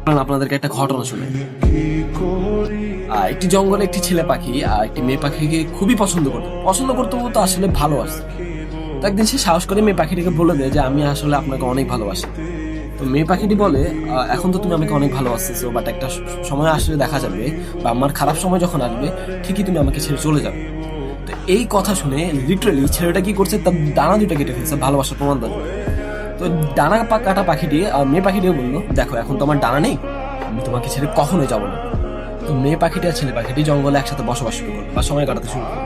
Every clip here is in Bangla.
আপনাদেরকে একটা ঘটনা শুনে। একটি জঙ্গলে একটি ছেলে পাখি একটি মেয়ে পাখিকে খুবই পছন্দ করতো বলতো আসলে ভালোবাসে। তো একদিন সে সাহস করে মেয়ে পাখিটিকে বলে দেয় যে আমি আসলে আপনাকে অনেক ভালোবাসি। তো মেয়ে পাখিটি বলে এখন তো তুমি আমাকে অনেক ভালোবাসতেছো, বাট একটা সময় আসলে দেখা যাবে বা আমার খারাপ সময় যখন আসবে ঠিকই তুমি আমাকে ছেড়ে চলে যাবে। তো এই কথা শুনে লিটারালি ছেলেটা কি করছে, তার ডানা দুটা কেটে ফেলছে ভালোবাসার প্রমাণ দেওয়ার জন্য। তো ডানা কাটা পাখিটি মেয়ে পাখিটিও বললো দেখো এখন তো আমার ডানা নেই, আমি তোমাকে ছেড়ে কখনোই যাবো না। তো মেয়ে পাখিটি আর ছেলে পাখিটি জঙ্গলে একসাথে বসবাস শুরু করলো বা সময় কাটাতে শুরু করলো।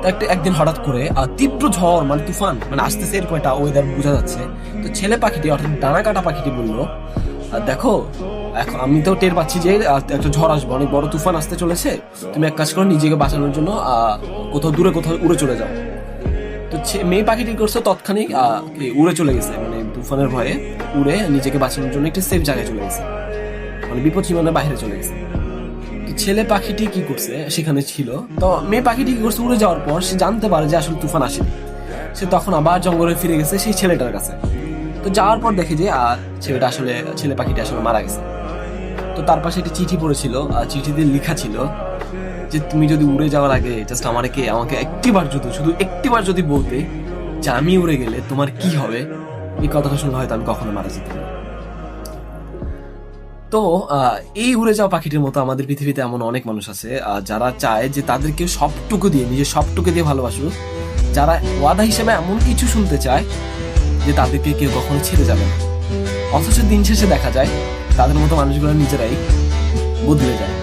তো একদিন হঠাৎ করে তীব্র ঝড় মানে তুফান মানে আসতেছে, এরকম একটা ওয়েদার বোঝা যাচ্ছে। তো ছেলে পাখিটি অর্থাৎ ডানা কাটা পাখিটি বললো দেখো এখন আমি তো টের পাচ্ছি যে একটা ঝড় আসবে, অনেক বড় তুফান আসতে চলেছে, তুমি এক কাজ করো নিজেকে বাঁচানোর জন্য কোথাও উড়ে চলে যাও। তো মেয়ে পাখিটি করছে তৎক্ষণিক উড়ে চলে গেছে, মানে তুফানের ভয়ে উড়ে নিজেকে বাঁচানোর জন্য একটা সেফ জায়গায় চলে গেছে, মানে বিপদ সীমানার বাইরে চলে গেছে। তো ছেলে পাখিটি কি করছে সেখানে ছিল। তো মেয়ে পাখিটি কি করছে, উড়ে যাওয়ার পর সে জানতে পারে যে আসলে তুফান আসেনি। সে তখন আবার জঙ্গলে ফিরে গেছে সেই ছেলেটার কাছে। তো যাওয়ার পর দেখে যে ছেলে পাখিটি আসলে মারা গেছে। তো তার পাশে একটি চিঠি পড়েছিল, চিঠিতে লেখা ছিল যে তুমি যদি উড়ে যাওয়ার আগে জাস্ট আমাকে শুধু একটিবার যদি বলতে যে আমি উড়ে গেলে তোমার কি হবে, এই কথাটা শুনলে হয়তো আমি কখনো মারা যেতাম না। তো এই উড়ে যাওয়া পাখিটির মতো আমাদের পৃথিবীতে এমন অনেক মানুষ আছে যারা চায় যে তাদেরকে নিজের সবটুকু দিয়ে ভালোবাসুক, যারা ওয়াদা হিসেবে এমন কিছু শুনতে চায় যে তাদেরকে কেউ কখনো ছেড়ে যাবে না। অথচ দিন শেষে দেখা যায় তাদের মতো মানুষগুলো নিজেরাই বদলে যায়।